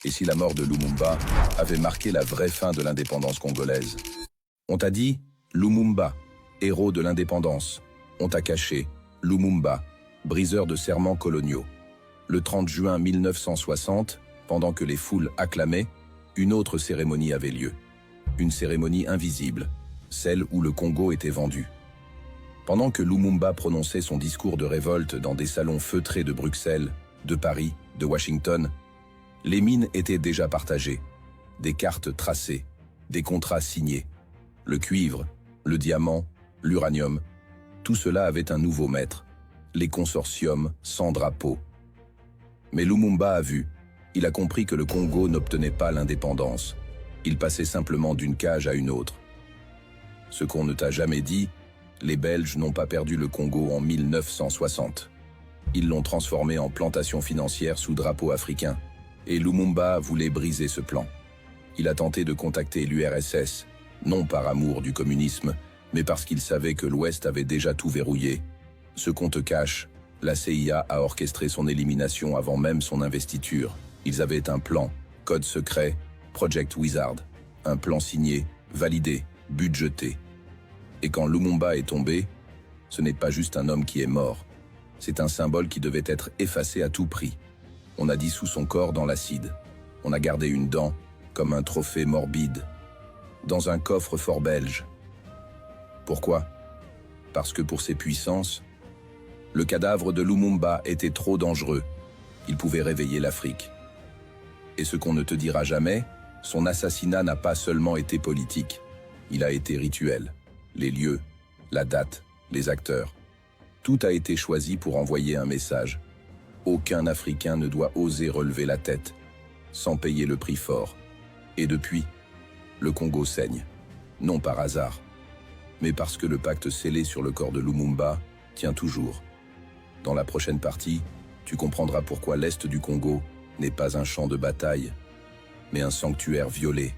et si la mort de Lumumba avait marqué la vraie fin de l'indépendance congolaise. On t'a dit Lumumba, héros de l'indépendance. On t'a caché Lumumba, briseur de serments coloniaux. Le 30 juin 1960, pendant que les foules acclamaient, une autre cérémonie avait lieu. Une cérémonie invisible, celle où le Congo était vendu. Pendant que Lumumba prononçait son discours de révolte dans des salons feutrés de Bruxelles, de Paris, de Washington, les mines étaient déjà partagées, des cartes tracées, des contrats signés. Le cuivre, le diamant, l'uranium, tout cela avait un nouveau maître, les consortiums sans drapeau. Mais Lumumba a vu, il a compris que le Congo n'obtenait pas l'indépendance. Il passait simplement d'une cage à une autre. Ce qu'on ne t'a jamais dit, les Belges n'ont pas perdu le Congo en 1960. Ils l'ont transformé en plantation financière sous drapeau africain. Et Lumumba voulait briser ce plan. Il a tenté de contacter l'URSS, non par amour du communisme, mais parce qu'il savait que l'Ouest avait déjà tout verrouillé. Ce qu'on te cache, la CIA a orchestré son élimination avant même son investiture. Ils avaient un plan, code secret, Project Wizard. Un plan signé, validé, budgété. Et quand Lumumba est tombé, ce n'est pas juste un homme qui est mort. C'est un symbole qui devait être effacé à tout prix. On a dissous son corps dans l'acide. On a gardé une dent, comme un trophée morbide, dans un coffre-fort belge. Pourquoi? Parce que pour ses puissances, le cadavre de Lumumba était trop dangereux. Il pouvait réveiller l'Afrique. Et ce qu'on ne te dira jamais, son assassinat n'a pas seulement été politique. Il a été rituel. Les lieux, la date, les acteurs. Tout a été choisi pour envoyer un message. Aucun Africain ne doit oser relever la tête, sans payer le prix fort. Et depuis, le Congo saigne. Non par hasard, mais parce que le pacte scellé sur le corps de Lumumba tient toujours. Dans la prochaine partie, tu comprendras pourquoi l'Est du Congo n'est pas un champ de bataille, mais un sanctuaire violé.